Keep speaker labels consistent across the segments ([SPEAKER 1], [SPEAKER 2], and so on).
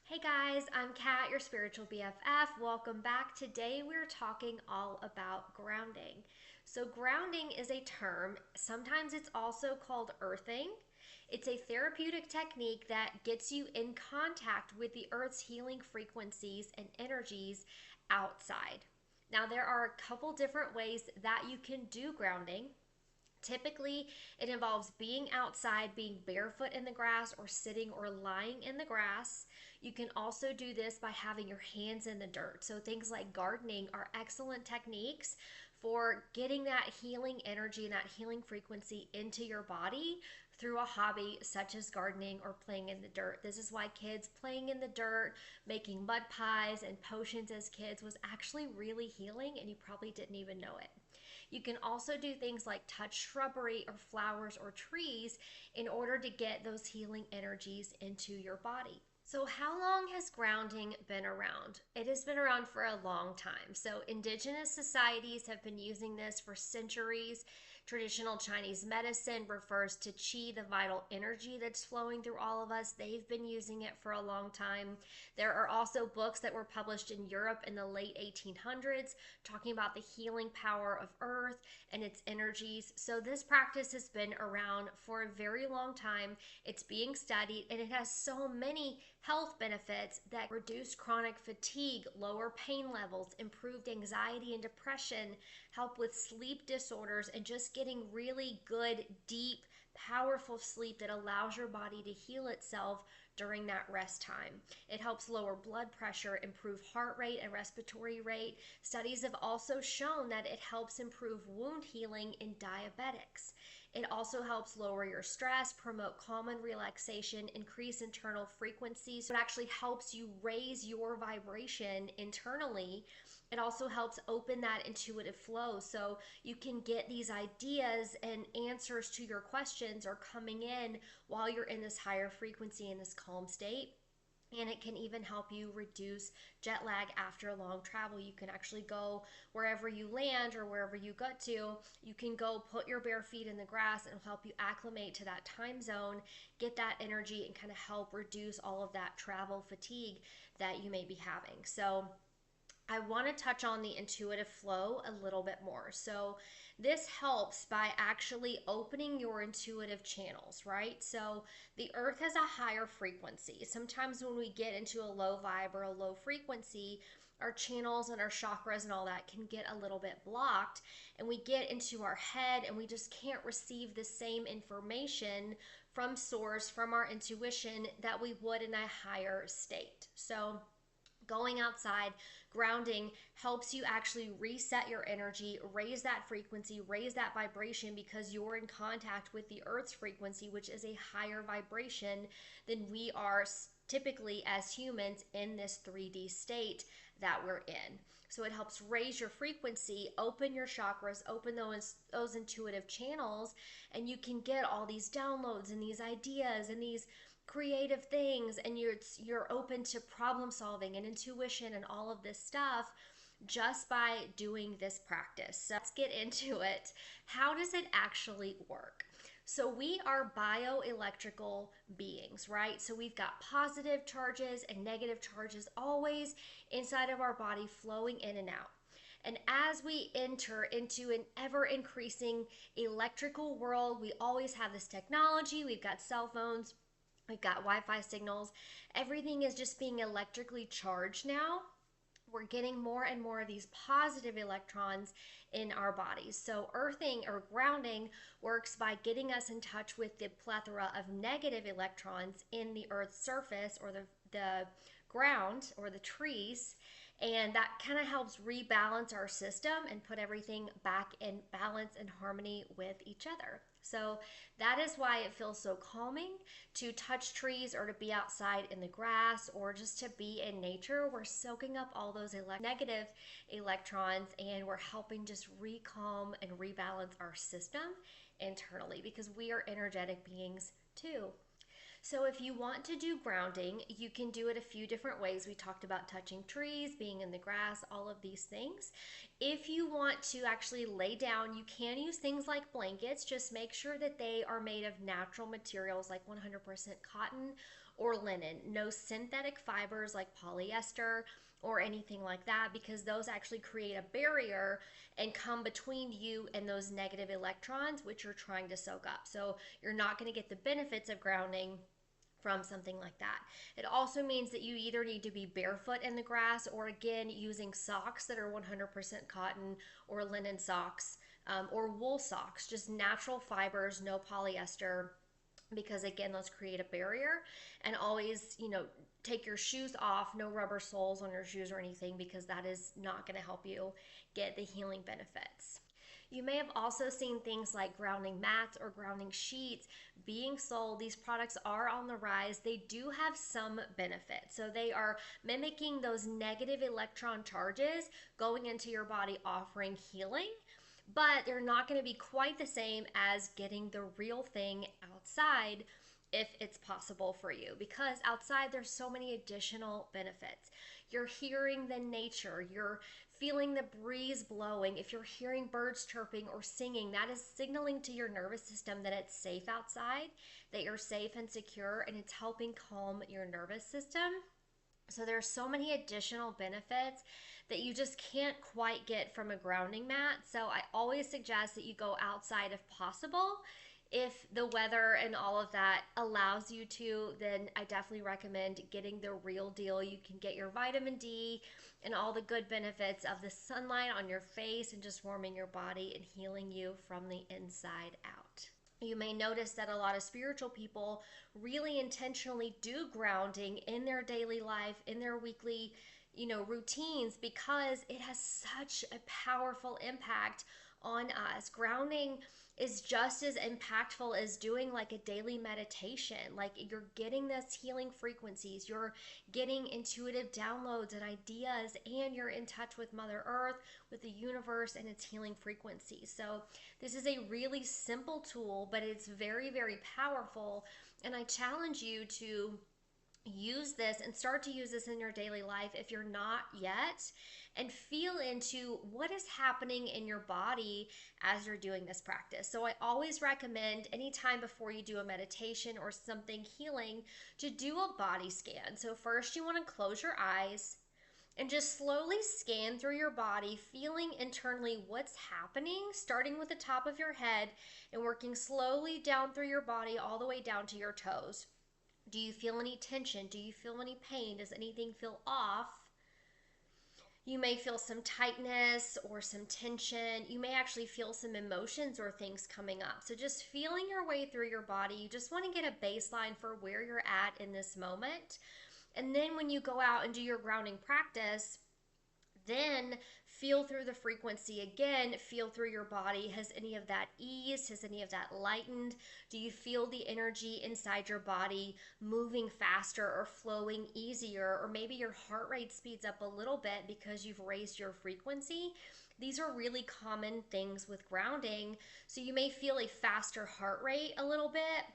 [SPEAKER 1] Hey guys, I'm Kat, your spiritual BFF. Welcome back. Today we're talking all about grounding. So, grounding is a term, sometimes it's also called earthing. It's a therapeutic technique that gets you in contact with the earth's healing frequencies and energies outside. Now, there are a couple different ways that you can do grounding. Typically, it involves being outside, being barefoot in the grass, or sitting or lying in the grass. You can also do this by having your hands in the dirt. So, things like gardening are excellent techniques for getting that healing energy and that healing frequency into your body through a hobby such as gardening or playing in the dirt. This is why kids playing in the dirt, making mud pies and potions as kids was actually really healing, and you probably didn't even know it. You can also do things like touch shrubbery or flowers or trees in order to get those healing energies into your body. So, how long has grounding been around? It has been around for a long time. So, indigenous societies have been using this for centuries. Traditional Chinese medicine refers to qi, the vital energy that's flowing through all of us. They've been using it for a long time. There are also books that were published in Europe in the late 1800s talking about the healing power of earth and its energies. So, this practice has been around for a very long time. It's being studied and it has so many health benefits that reduce chronic fatigue, lower pain levels, improved anxiety and depression, help with sleep disorders, and just getting really good, deep, powerful sleep that allows your body to heal itself during that rest time. It helps lower blood pressure, improve heart rate and respiratory rate. Studies have also shown that it helps improve wound healing in diabetics. It also helps lower your stress, promote calm and relaxation, increase internal frequencies. So it actually helps you raise your vibration internally. It also helps open that intuitive flow so you can get these ideas and answers to your questions are coming in while you're in this higher frequency in this calm state. And it can even help you reduce jet lag after long travel. You can actually go wherever you land or wherever you get to. You can go put your bare feet in the grass and it'll help you acclimate to that time zone, get that energy, and kind of help reduce all of that travel fatigue that you may be having. So, I want to touch on the intuitive flow a little bit more. So, this helps by actually opening your intuitive channels, right? So, the earth has a higher frequency. Sometimes when we get into a low vibe or a low frequency, our channels and our chakras and all that can get a little bit blocked, and we get into our head and we just can't receive the same information from source, from our intuition that we would in a higher state. So, going outside, grounding helps you actually reset your energy, raise that frequency, raise that vibration because you're in contact with the earth's frequency, which is a higher vibration than we are typically as humans in this 3D state that we're in. So it helps raise your frequency, open your chakras, open those intuitive channels, and you can get all these downloads and these ideas and these creative things, and you're open to problem solving and intuition and all of this stuff just by doing this practice. So let's get into it. How does it actually work? So we are bioelectrical beings, right? So we've got positive charges and negative charges always inside of our body flowing in and out. And as we enter into an ever increasing electrical world, we always have this technology. We've got cell phones, we've got Wi-Fi signals. Everything is just being electrically charged now. We're getting more and more of these positive electrons in our bodies. So earthing or grounding works by getting us in touch with the plethora of negative electrons in the earth's surface or the ground or the trees, and that kind of helps rebalance our system and put everything back in balance and harmony with each other. So that is why it feels so calming to touch trees or to be outside in the grass or just to be in nature. We're soaking up all those negative electrons and we're helping just recalm and rebalance our system internally because we are energetic beings too. So, if you want to do grounding, you can do it a few different ways. We talked about touching trees, being in the grass, all of these things. If you want to actually lay down, you can use things like blankets. Just make sure that they are made of natural materials like 100% cotton or linen. No synthetic fibers like polyester or anything like that, because those actually create a barrier and come between you and those negative electrons which you're trying to soak up. So you're not going to get the benefits of grounding from something like that. It also means that you either need to be barefoot in the grass or again using socks that are 100% cotton or linen socks, or wool socks, just natural fibers, no polyester, because again those create a barrier. And always, take your shoes off, no rubber soles on your shoes or anything, because that is not going to help you get the healing benefits. You may have also seen things like grounding mats or grounding sheets being sold. These products are on the rise. They do have some benefits. So they are mimicking those negative electron charges going into your body, offering healing, but they're not going to be quite the same as getting the real thing outside if it's possible for you, because outside there's so many additional benefits. You're hearing the nature, you're feeling the breeze blowing. If you're hearing birds chirping or singing, that is signaling to your nervous system that it's safe outside, that you're safe and secure, and it's helping calm your nervous system. So there's so many additional benefits that you just can't quite get from a grounding mat. So I always suggest that you go outside if possible. If the weather and all of that allows you to, then I definitely recommend getting the real deal. You can get your vitamin D and all the good benefits of the sunlight on your face and just warming your body and healing you from the inside out. You may notice that a lot of spiritual people really intentionally do grounding in their daily life, in their weekly, routines, because it has such a powerful impact on us. Grounding is just as impactful as doing like a daily meditation. Like, you're getting this healing frequencies, you're getting intuitive downloads and ideas, and you're in touch with Mother Earth, with the universe, and its healing frequencies. So this is a really simple tool, but it's very, very powerful. And I challenge you to use this and start to use this in your daily life if you're not yet, and feel into what is happening in your body as you're doing this practice. So I always recommend anytime before you do a meditation or something healing to do a body scan. So first you want to close your eyes and just slowly scan through your body, feeling internally what's happening, starting with the top of your head and working slowly down through your body all the way down to your toes. Do you feel any tension? Do you feel any pain? Does anything feel off? You may feel some tightness or some tension. You may actually feel some emotions or things coming up. So just feeling your way through your body, you just want to get a baseline for where you're at in this moment. And then when you go out and do your grounding practice, then feel through the frequency again, feel through your body. Has any of that eased? Has any of that lightened? Do you feel the energy inside your body moving faster or flowing easier? Or maybe your heart rate speeds up a little bit because you've raised your frequency. These are really common things with grounding. So you may feel a faster heart rate a little bit,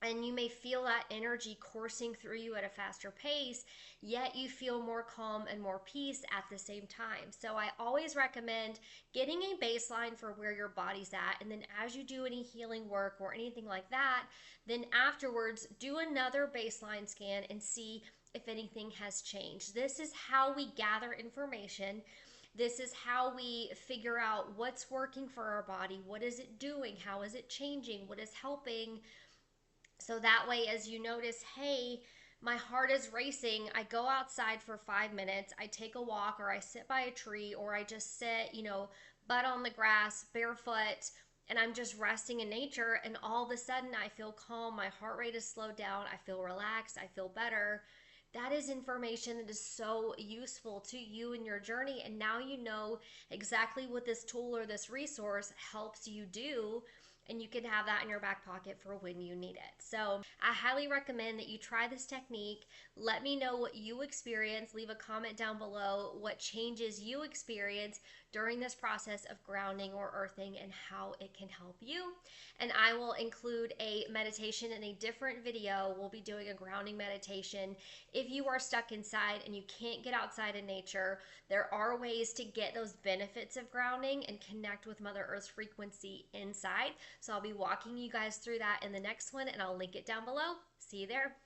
[SPEAKER 1] and you may feel that energy coursing through you at a faster pace, yet you feel more calm and more peace at the same time. So I always recommend getting a baseline for where your body's at, and then as you do any healing work or anything like that, then afterwards do another baseline scan and see if anything has changed. This is how we gather information. This is how we figure out what's working for our body. What is it doing? How is it changing? What is helping? So that way, as you notice, hey, my heart is racing, I go outside for 5 minutes, I take a walk, or I sit by a tree, or I just sit, butt on the grass, barefoot, and I'm just resting in nature, and all of a sudden I feel calm, my heart rate is slowed down, I feel relaxed, I feel better. That is information that is so useful to you in your journey, and now you know exactly what this tool or this resource helps you do, and you can have that in your back pocket for when you need it. So I highly recommend that you try this technique. Let me know what you experience. Leave a comment down below what changes you experience during this process of grounding or earthing and how it can help you. And I will include a meditation in a different video. We'll be doing a grounding meditation. If you are stuck inside and you can't get outside in nature, there are ways to get those benefits of grounding and connect with Mother Earth's frequency inside. So I'll be walking you guys through that in the next one, and I'll link it down below. See you there.